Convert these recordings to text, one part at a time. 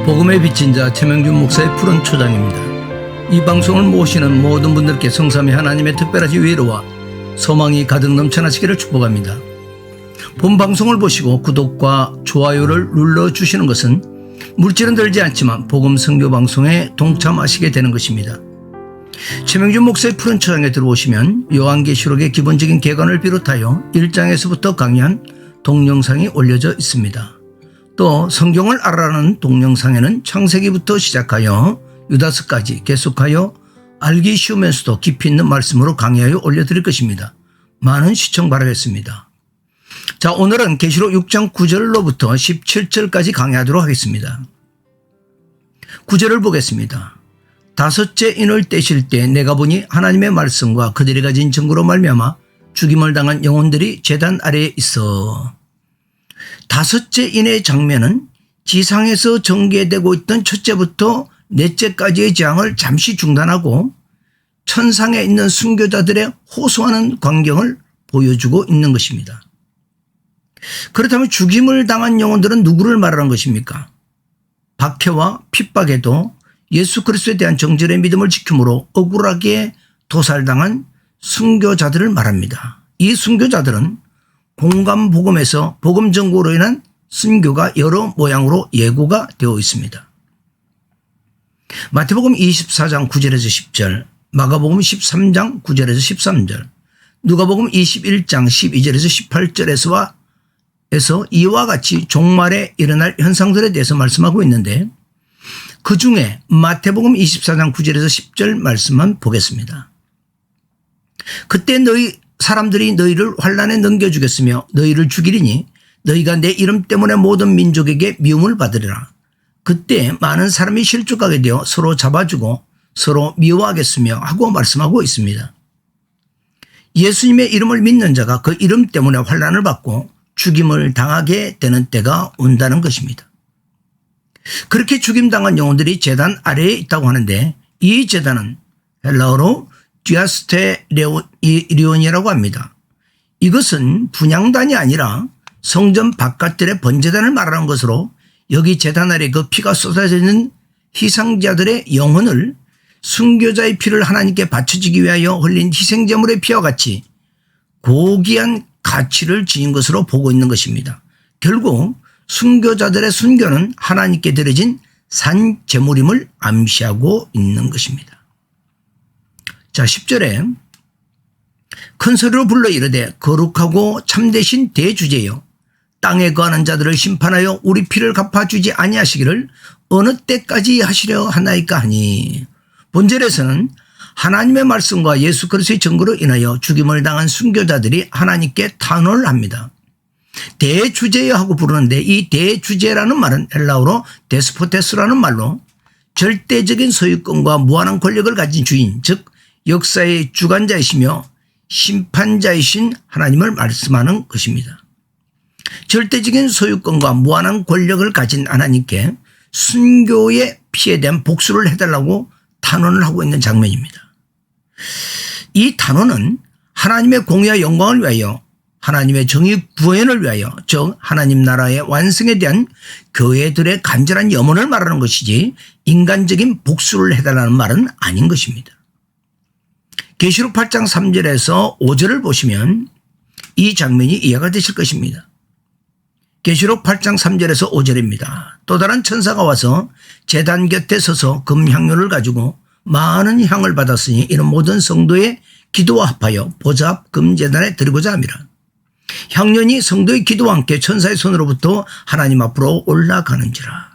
복음의 비친 자 최명준 목사의 푸른 초장입니다. 이 방송을 모시는 모든 분들께 성삼위 하나님의 특별하신 위로와 소망이 가득 넘쳐나시기를 축복합니다. 본 방송을 보시고 구독과 좋아요를 눌러주시는 것은 물질은 들지 않지만 복음 선교 방송에 동참하시게 되는 것입니다. 최명준 목사의 푸른 초장에 들어오시면 요한계시록의 기본적인 개관을 비롯하여 1장에서부터 강의한 동영상이 올려져 있습니다. 또 성경을 알아라는 동영상에는 창세기부터 시작하여 유다서까지 계속하여 알기 쉬우면서도 깊이 있는 말씀으로 강의하여 올려드릴 것입니다. 많은 시청 바라겠습니다. 자, 오늘은 계시록 6장 9절로부터 17절까지 강의하도록 하겠습니다. 9절을 보겠습니다. 다섯째 인을 떼실 때 내가 보니 하나님의 말씀과 그들이 가진 증거로 말미암아 죽임을 당한 영혼들이 제단 아래에 있어. 다섯째 인의 장면은 지상에서 전개되고 있던 첫째부터 넷째까지의 재앙을 잠시 중단하고 천상에 있는 순교자들의 호소하는 광경을 보여주고 있는 것입니다. 그렇다면 죽임을 당한 영혼들은 누구를 말하는 것입니까? 박해와 핍박에도 예수 그리스도에 대한 정절의 믿음을 지킴으로 억울하게 도살당한 순교자들을 말합니다. 이 순교자들은 공감 복음에서 복음 전고로 인한 순교가 여러 모양으로 예고가 되어 있습니다. 마태복음 24장 9절에서 10절, 마가복음 13장 9절에서 13절, 누가복음 21장 12절에서 18절에서 이와 같이 종말에 일어날 현상들에 대해서 말씀하고 있는데 그 중에 마태복음 24장 9절에서 10절 말씀만 보겠습니다. 그때 사람들이 너희를 환난에 넘겨주겠으며 너희를 죽이리니 너희가 내 이름 때문에 모든 민족에게 미움을 받으리라. 그때 많은 사람이 실족하게 되어 서로 잡아주고 서로 미워하겠으며 하고 말씀하고 있습니다. 예수님의 이름을 믿는 자가 그 이름 때문에 환난을 받고 죽임을 당하게 되는 때가 온다는 것입니다. 그렇게 죽임당한 영혼들이 제단 아래에 있다고 하는데 이 제단은 헬라어로 디아스테리온이라고 합니다. 이것은 분향단이 아니라 성전 바깥들의 번제단을 말하는 것으로 여기 제단 아래 그 피가 쏟아져 있는 희생자들의 영혼을 순교자의 피를 하나님께 바쳐주기 위하여 흘린 희생제물의 피와 같이 고귀한 가치를 지닌 것으로 보고 있는 것입니다. 결국 순교자들의 순교는 하나님께 드려진 산제물임을 암시하고 있는 것입니다. 자, 10절에 큰 소리로 불러 이르되 거룩하고 참되신 대주제여 땅에 거하는 자들을 심판하여 우리 피를 갚아주지 아니하시기를 어느 때까지 하시려 하나이까 하니. 본절에서는 하나님의 말씀과 예수 그리스도의 증거로 인하여 죽임을 당한 순교자들이 하나님께 탄원을 합니다. 대주제여 하고 부르는데 이 대주제라는 말은 헬라어로 데스포테스라는 말로 절대적인 소유권과 무한한 권력을 가진 주인, 즉 역사의 주관자이시며 심판자이신 하나님을 말씀하는 것입니다. 절대적인 소유권과 무한한 권력을 가진 하나님께 순교의 피에 대한 복수를 해달라고 탄원을 하고 있는 장면입니다. 이 탄원은 하나님의 공의와 영광을 위하여 하나님의 정의 구현을 위하여 즉 하나님 나라의 완성에 대한 교회들의 간절한 염원을 말하는 것이지 인간적인 복수를 해달라는 말은 아닌 것입니다. 계시록 8장 3절에서 5절을 보시면 이 장면이 이해가 되실 것입니다. 계시록 8장 3절에서 5절입니다. 또 다른 천사가 와서 제단 곁에 서서 금향료를 가지고 많은 향을 받았으니 이는 모든 성도의 기도와 합하여 보좌 앞 금제단에 드리고자 함이라. 향년이 성도의 기도와 함께 천사의 손으로부터 하나님 앞으로 올라가는지라.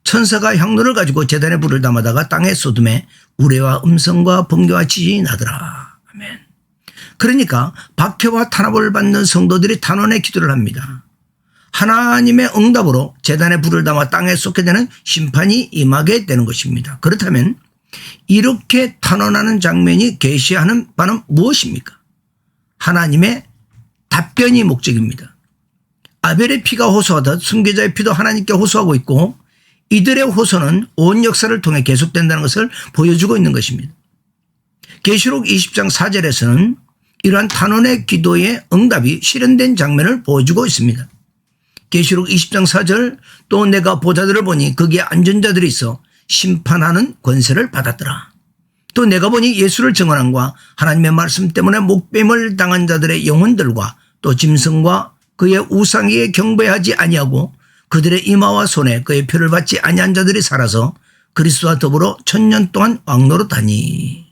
천사가 향로를 가지고 제단에 불을 담아다가 땅에 쏟음에 우레와 음성과 번개와 지진이 나더라. 아멘. 그러니까 박해와 탄압을 받는 성도들이 탄원의 기도를 합니다. 하나님의 응답으로 제단에 불을 담아 땅에 쏟게 되는 심판이 임하게 되는 것입니다. 그렇다면 이렇게 탄원하는 장면이 계시하는 바는 무엇입니까? 하나님의 답변이 목적입니다. 아벨의 피가 호소하듯 순교자의 피도 하나님께 호소하고 있고 이들의 호소는 온 역사를 통해 계속된다는 것을 보여주고 있는 것입니다. 계시록 20장 4절에서는 이러한 탄원의 기도의 응답이 실현된 장면을 보여주고 있습니다. 계시록 20장 4절 또 내가 보좌들을 보니 거기에 앉은 자들이 있어 심판하는 권세를 받았더라. 또 내가 보니 예수를 증언함과 하나님의 말씀 때문에 목뱀을 당한 자들의 영혼들과 또 짐승과 그의 우상에게 경배하지 아니하고 그들의 이마와 손에 그의 표를 받지 아니한 자들이 살아서 그리스도와 더불어 1000년 동안 왕노릇하니.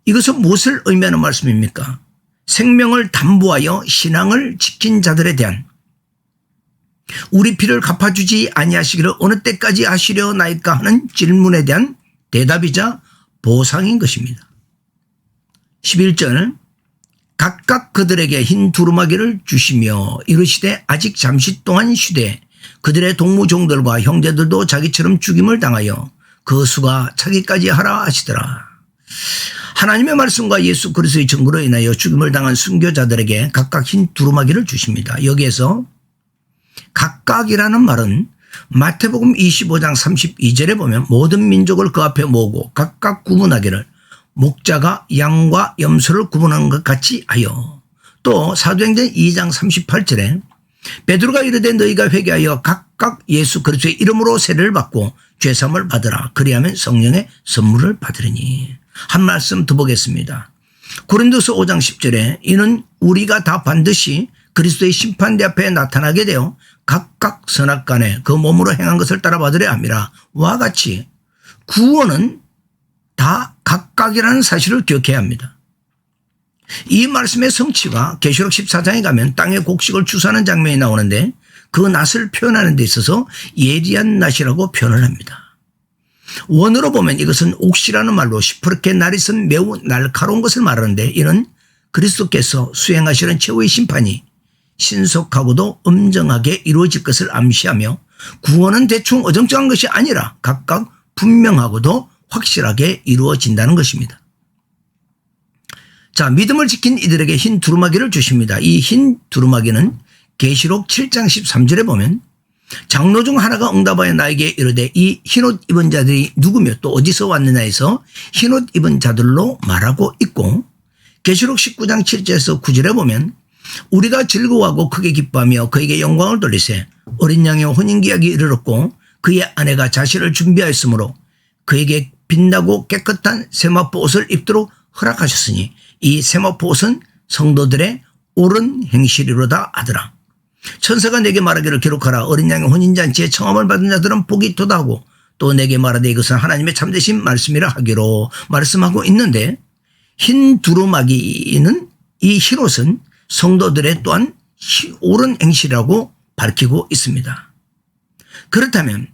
이것은 무엇을 의미하는 말씀입니까? 생명을 담보하여 신앙을 지킨 자들에 대한 우리 피를 갚아주지 아니하시기를 어느 때까지 하시려나이까 하는 질문에 대한 대답이자 보상인 것입니다. 11절 각각 그들에게 흰 두루마기를 주시며 이르시되 아직 잠시 동안 쉬되 그들의 동무종들과 형제들도 자기처럼 죽임을 당하여 그 수가 차기까지 하라 하시더라. 하나님의 말씀과 예수 그리스도의 증거로 인하여 죽임을 당한 순교자들에게 각각 흰 두루마기를 주십니다. 여기에서 각각이라는 말은 마태복음 25장 32절에 보면 모든 민족을 그 앞에 모으고 각각 구분하기를 목자가 양과 염소를 구분하는 것 같이 하여, 또 사도행전 2장 38절에 베드로가 이르되 너희가 회개하여 각각 예수 그리스도의 이름으로 세례를 받고 죄사함을 받으라. 그리하면 성령의 선물을 받으리니. 한 말씀 더 보겠습니다. 고린도서 5장 10절에 이는 우리가 다 반드시 그리스도의 심판대 앞에 나타나게 되어 각각 선악간에 그 몸으로 행한 것을 따라 받으려 함이라. 와 같이 구원은 다 각각이라는 사실을 기억해야 합니다. 이 말씀의 성취가 계시록 14장에 가면 땅의 곡식을 주사하는 장면이 나오는데 그 낫을 표현하는 데 있어서 예리한 낫이라고 표현을 합니다. 원어로 보면 이것은 옥시라는 말로 시퍼렇게 날이 쓴 매우 날카로운 것을 말하는데 이는 그리스도께서 수행하시는 최후의 심판이 신속하고도 엄정하게 이루어질 것을 암시하며 구원은 대충 어정쩡한 것이 아니라 각각 분명하고도 확실하게 이루어진다는 것입니다. 자, 믿음을 지킨 이들에게 흰 두루마기를 주십니다. 이 흰 두루마기는 계시록 7장 13절에 보면 장로 중 하나가 응답하여 나에게 이르되 이 흰옷 입은 자들이 누구며 또 어디서 왔느냐 해서 흰옷 입은 자들로 말하고 있고, 계시록 19장 7절에서 9절에 보면 우리가 즐거워하고 크게 기뻐하며 그에게 영광을 돌리세 어린 양의 혼인기약이 이르렀고 그의 아내가 자신을 준비하였으므로 그에게 빛나고 깨끗한 세마포 옷을 입도록 허락하셨으니 이 세마포 옷은 성도들의 옳은 행실이로다 하더라. 천사가 내게 말하기를 기록하라. 어린 양의 혼인잔치에 청함을 받은 자들은 복이 도다하고 또 내게 말하되 이것은 하나님의 참되신 말씀이라 하기로 말씀하고 있는데, 흰 두루마기는 이 흰옷은 성도들의 또한 옳은 행실이라고 밝히고 있습니다. 그렇다면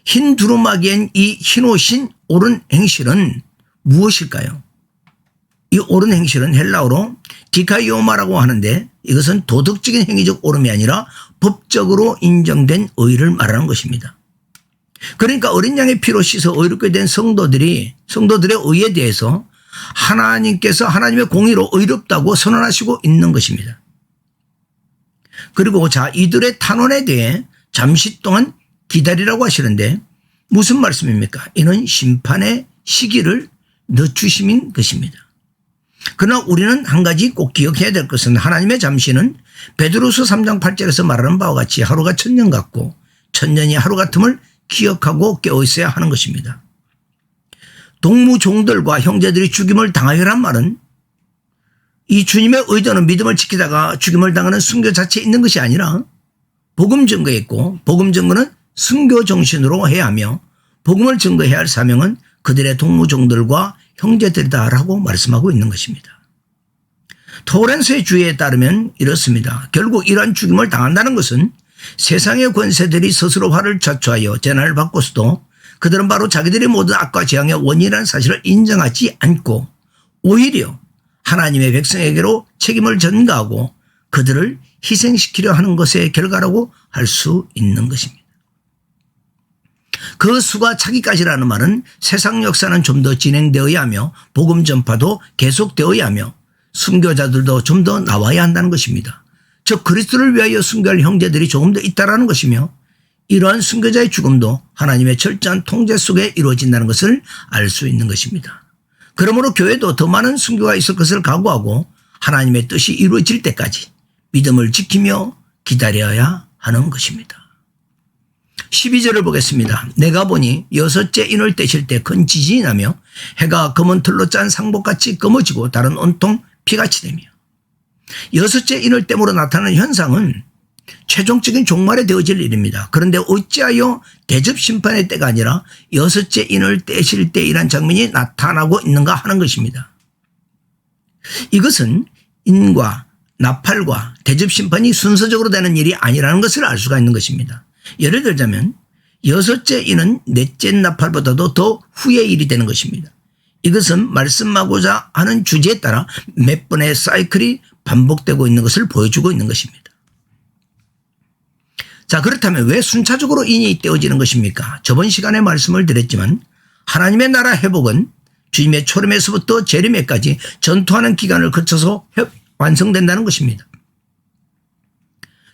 흰 두루마기엔 이 흰옷인 옳은 행실은 무엇일까요? 이 옳은 행실은 헬라어로 디카이오마라고 하는데 이것은 도덕적인 행위적 옳음이 아니라 법적으로 인정된 의를 말하는 것입니다. 그러니까 어린 양의 피로 씻어 의롭게 된 성도들의 의에 대해서 하나님께서 하나님의 공의로 의롭다고 선언하시고 있는 것입니다. 그리고 자, 이들의 탄원에 대해 잠시 동안 기다리라고 하시는데 무슨 말씀입니까? 이는 심판의 시기를 늦추심인 것입니다. 그러나 우리는 한 가지 꼭 기억해야 될 것은 하나님의 잠시는 베드로서 3장 8절에서 말하는 바와 같이 하루가 1000년 같고 1000년이 하루 같음을 기억하고 깨어 있어야 하는 것입니다. 동무종들과 형제들이 죽임을 당하여란 말은 이 주님의 의도는 믿음을 지키다가 죽임을 당하는 순교 자체에 있는 것이 아니라 복음 증거에 있고, 복음 증거는 순교 정신으로 해야 하며 복음을 증거해야 할 사명은 그들의 동무종들과 형제들이다라고 말씀하고 있는 것입니다. 토렌스의 주의에 따르면 이렇습니다. 결국 이러한 죽임을 당한다는 것은 세상의 권세들이 스스로 화를 자초하여 재난을 받고서도 그들은 바로 자기들의 모든 악과 재앙의 원인이라는 사실을 인정하지 않고 오히려 하나님의 백성에게로 책임을 전가하고 그들을 희생시키려 하는 것의 결과라고 할 수 있는 것입니다. 그 수가 차기까지라는 말은 세상 역사는 좀 더 진행되어야 하며 복음 전파도 계속되어야 하며 순교자들도 좀 더 나와야 한다는 것입니다. 즉 그리스도를 위하여 순교할 형제들이 조금 더 있다라는 것이며 이러한 순교자의 죽음도 하나님의 철저한 통제 속에 이루어진다는 것을 알 수 있는 것입니다. 그러므로 교회도 더 많은 순교가 있을 것을 각오하고 하나님의 뜻이 이루어질 때까지 믿음을 지키며 기다려야 합니다. 하는 것입니다. 12절을 보겠습니다. 내가 보니 여섯째 인을 떼실 때 큰 지진이 나며 해가 검은 틀로 짠 상복같이 검어지고 달은 온통 피같이 되며. 여섯째 인을 땜으로 나타나는 현상은 최종적인 종말에 되어질 일입니다. 그런데 어찌하여 대접 심판의 때가 아니라 여섯째 인을 떼실 때이란 장면이 나타나고 있는가 하는 것입니다. 이것은 인과 나팔과 대접 심판이 순서적으로 되는 일이 아니라는 것을 알 수가 있는 것입니다. 예를 들자면 여섯째 인은 넷째 나팔보다도 더 후의 일이 되는 것입니다. 이것은 말씀하고자 하는 주제에 따라 몇 번의 사이클이 반복되고 있는 것을 보여주고 있는 것입니다. 자, 그렇다면 왜 순차적으로 인이 떼어지는 것입니까? 저번 시간에 말씀을 드렸지만 하나님의 나라 회복은 주님의 초림에서부터 재림에까지 전투하는 기간을 거쳐서 완성된다는 것입니다.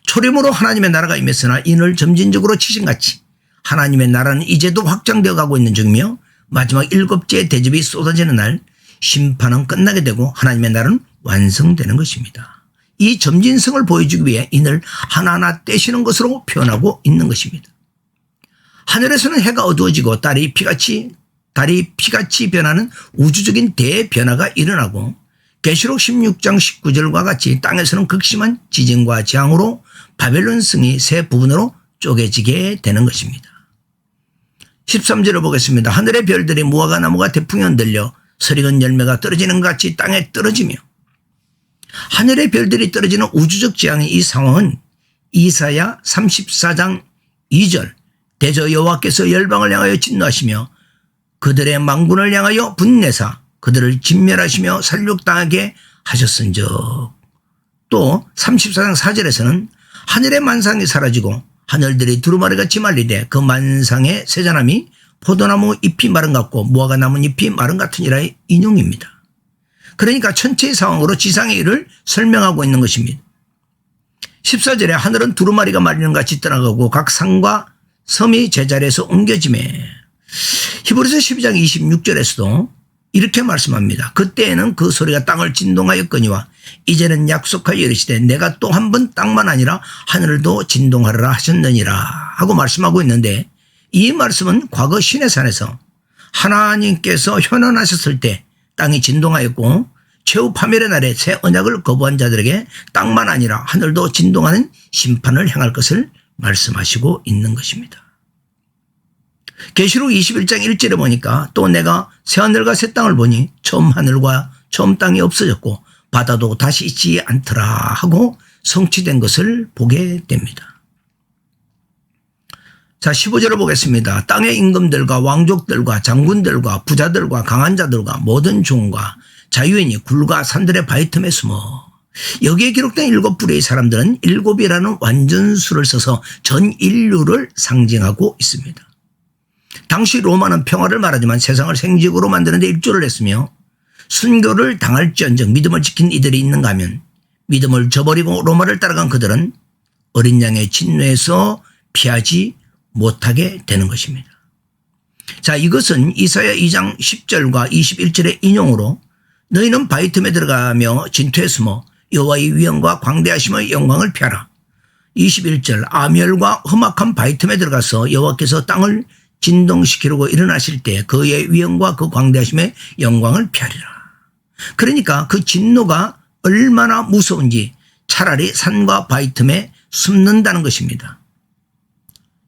초림으로 하나님의 나라가 임했으나 인을 점진적으로 치신같이 하나님의 나라는 이제도 확장되어 가고 있는 중이며 마지막 일곱째의 대접이 쏟아지는 날 심판은 끝나게 되고 하나님의 나라는 완성되는 것입니다. 이 점진성을 보여주기 위해 인을 하나하나 떼시는 것으로 표현하고 있는 것입니다. 하늘에서는 해가 어두워지고 달이 피같이 변하는 우주적인 대변화가 일어나고 계시록 16장 19절과 같이 땅에서는 극심한 지진과 재앙으로 바벨론 성이 세 부분으로 쪼개지게 되는 것입니다. 13절을 보겠습니다. 하늘의 별들이 무화과 나무가 태풍에 흔들려 설익은 열매가 떨어지는 것 같이 땅에 떨어지며. 하늘의 별들이 떨어지는 우주적 재앙의 이 상황은 이사야 34장 2절 대저 여호와께서 열방을 향하여 진노하시며 그들의 망군을 향하여 분내사 그들을 진멸하시며 살육당하게 하셨은즉. 또 34장 4절에서는 하늘의 만상이 사라지고 하늘들이 두루마리같이 말리되 그 만상의 세자남이 포도나무 잎이 마른 것 같고 무화과 나무 잎이 마른 것 같으니라의 인용입니다. 그러니까 전체의 상황으로 지상의 일을 설명하고 있는 것입니다. 14절에 하늘은 두루마리가 말리는 것 같이 떠나가고 각 산과 섬이 제자리에서 옮겨지매. 히브리서 12장 26절에서도 이렇게 말씀합니다. 그때에는 그 소리가 땅을 진동하였거니와 이제는 약속하여 이르시되 내가 또 한 번 땅만 아니라 하늘도 진동하리라 하셨느니라 하고 말씀하고 있는데, 이 말씀은 과거 시내산에서 하나님께서 현원하셨을 때 땅이 진동하였고 최후 파멸의 날에 새 언약을 거부한 자들에게 땅만 아니라 하늘도 진동하는 심판을 행할 것을 말씀하시고 있는 것입니다. 계시록 21장 1절에 보니까 또 내가 새 하늘과 새 땅을 보니 처음 하늘과 처음 땅이 없어졌고 바다도 다시 있지 않더라 하고 성취된 것을 보게 됩니다. 자, 15절을 보겠습니다. 땅의 임금들과 왕족들과 장군들과 부자들과 강한 자들과 모든 종과 자유인이 굴과 산들의 바위 틈에 숨어. 여기에 기록된 7부류의 사람들은 7이라는 완전수를 써서 전 인류를 상징하고 있습니다. 당시 로마는 평화를 말하지만 세상을 생지옥으로 만드는 데 일조를 했으며 순교를 당할지언정 믿음을 지킨 이들이 있는가 하면 믿음을 저버리고 로마를 따라간 그들은 어린 양의 진노에서 피하지 못하게 되는 것입니다. 자, 이것은 이사야 2장 10절과 21절의 인용으로 너희는 바위 틈에 들어가며 진토에 숨어 여호와의 위엄과 광대하심의 영광을 피하라. 21절 아멸과 험악한 바위 틈에 들어가서 여호와께서 땅을 진동시키려고 일어나실 때 그의 위엄과 그 광대하심의 영광을 피하리라. 그러니까 그 진노가 얼마나 무서운지 차라리 산과 바위 틈에 숨는다는 것입니다.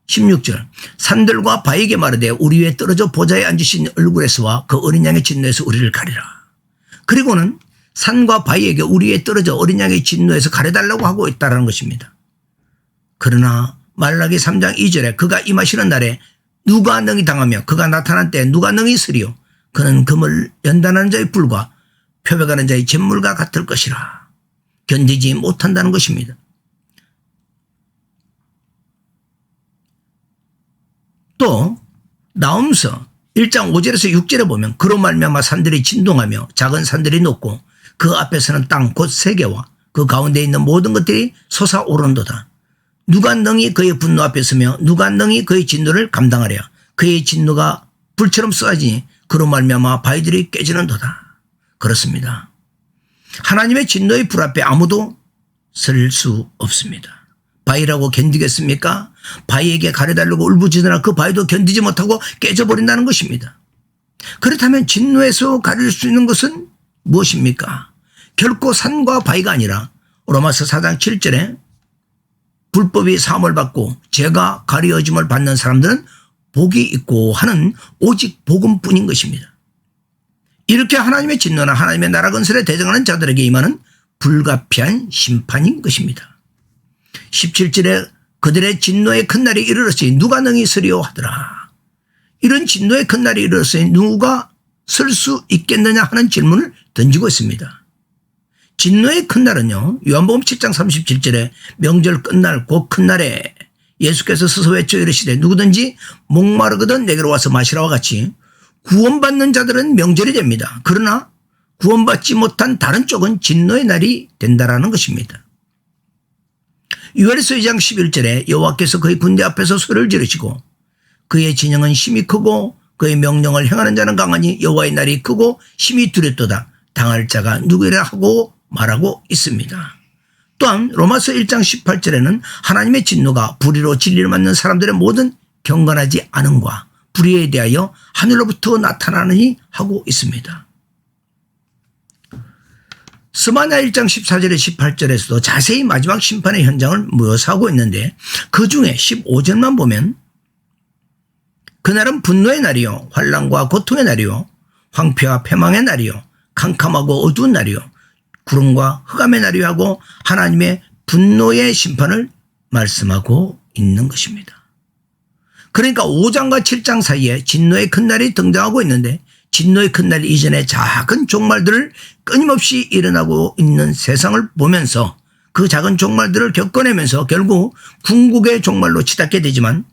16절 산들과 바위에게 말하되 우리 위에 떨어져 보좌에 앉으신 얼굴에서와 그 어린 양의 진노에서 우리를 가리라. 그리고는 산과 바위에게 우리 위에 떨어져 어린 양의 진노에서 가려달라고 하고 있다는 것입니다. 그러나 말라기 3장 2절에 그가 임하시는 날에 누가 능히 당하며 그가 나타난 때 누가 능히 서리요. 그는 금을 연단하는 자의 불과 표백하는 자의 잿물과 같을 것이라. 견디지 못한다는 것입니다. 또 나홈서 1장 5절에서 6절에 보면 그로 말미암아 산들이 진동하며 작은 산들이 높고 그 앞에서는 땅 곧 세계와 그 가운데 있는 모든 것들이 솟아오른도다. 누가 능히 그의 분노 앞에 서며 누가 능히 그의 진노를 감당하랴. 그의 진노가 불처럼 쏟아지니 그로 말미암아 바위들이 깨지는도다. 그렇습니다. 하나님의 진노의 불 앞에 아무도 설 수 없습니다. 바위라고 견디겠습니까? 바위에게 가려달라고 울부짖으나 그 바위도 견디지 못하고 깨져버린다는 것입니다. 그렇다면 진노에서 가릴 수 있는 것은 무엇입니까? 결코 산과 바위가 아니라 로마서 4장 7절에 불법이 사함을 받고 죄가 가려짐을 받는 사람들은 복이 있고 하는 오직 복음뿐인 것입니다. 이렇게 하나님의 진노나 하나님의 나라 건설에 대적하는 자들에게 임하는 불가피한 심판인 것입니다. 17절에 그들의 진노의 큰 날이 이르렀으니 누가 능히 서리오 하더라. 이런 진노의 큰 날이 이르렀으니 누가 설 수 있겠느냐 하는 질문을 던지고 있습니다. 진노의 큰 날은요, 요한복음 7장 37절에 명절 끝날 곧 큰 날에 예수께서 서서 외쳐 이르시되 누구든지 목마르거든 내게로 와서 마시라와 같이 구원받는 자들은 명절이 됩니다. 그러나 구원받지 못한 다른 쪽은 진노의 날이 된다라는 것입니다. 요엘서 2장 11절에 여호와께서 그의 군대 앞에서 소리를 지르시고 그의 진영은 힘이 크고 그의 명령을 행하는 자는 강하니 여호와의 날이 크고 힘이 두렵도다. 당할 자가 누구이라 하고 말하고 있습니다. 또한 로마서 1장 18절에는 하나님의 진노가 불의로 진리를 맞는 사람들의 모든 경건하지 않음과 불의에 대하여 하늘로부터 나타나느니 하고 있습니다. 스마냐 1장 14절에 18절에서도 자세히 마지막 심판의 현장을 묘사하고 있는데 그중에 15절만 보면 그날은 분노의 날이요 환난과 고통의 날이요 황폐와 패망의 날이요 캄캄하고 어두운 날이요 구름과 흑암의 날이요 하고 하나님의 분노의 심판을 말씀하고 있는 것입니다. 그러니까 5장과 7장 사이에 진노의 큰 날이 등장하고 있는데 진노의 큰 날 이전에 작은 종말들을 끊임없이 일어나고 있는 세상을 보면서 그 작은 종말들을 겪어내면서 결국 궁극의 종말로 치닫게 되지만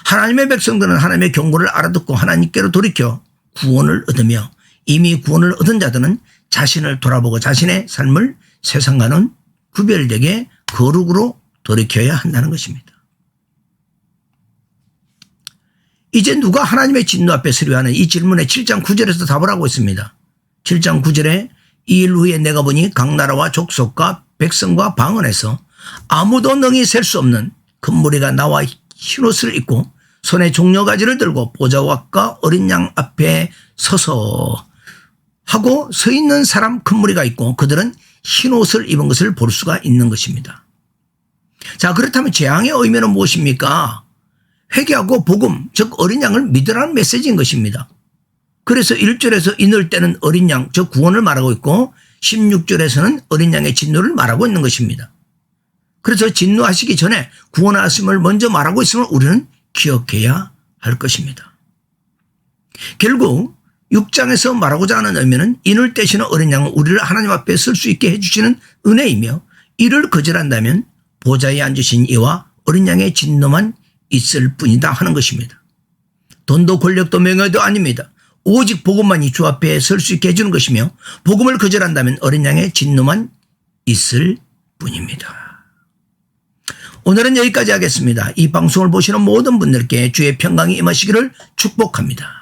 하나님의 백성들은 하나님의 경고를 알아듣고 하나님께로 돌이켜 구원을 얻으며 이미 구원을 얻은 자들은 자신을 돌아보고 자신의 삶을 세상과는 구별되게 거룩으로 돌이켜야 한다는 것입니다. 이제 누가 하나님의 진노 앞에 서리하는 이 질문에 7장 9절에서 답을 하고 있습니다. 7장 9절에 이 일 후에 내가 보니 각 나라와 족속과 백성과 방언에서 아무도 능히 셀 수 없는 큰 무리가 나와 흰옷을 입고 손에 종려가지를 들고 보좌와과 어린 양 앞에 서서 하고 서 있는 사람 큰 무리가 있고 그들은 흰옷을 입은 것을 볼 수가 있는 것입니다. 자, 그렇다면 재앙의 의미는 무엇입니까? 회개하고 복음, 즉 어린 양을 믿으라는 메시지인 것입니다. 그래서 1절에서 인을 때는 어린 양, 즉 구원을 말하고 있고 16절에서는 어린 양의 진노를 말하고 있는 것입니다. 그래서 진노하시기 전에 구원하심을 먼저 말하고 있음을 우리는 기억해야 할 것입니다. 결국 6장에서 말하고자 하는 의미는 인을 떼시는 어린 양은 우리를 하나님 앞에 설 수 있게 해주시는 은혜이며 이를 거절한다면 보좌에 앉으신 이와 어린 양의 진노만 있을 뿐이다 하는 것입니다. 돈도 권력도 명예도 아닙니다. 오직 복음만이 주 앞에 설 수 있게 해주는 것이며 복음을 거절한다면 어린 양의 진노만 있을 뿐입니다. 오늘은 여기까지 하겠습니다. 이 방송을 보시는 모든 분들께 주의 평강이 임하시기를 축복합니다.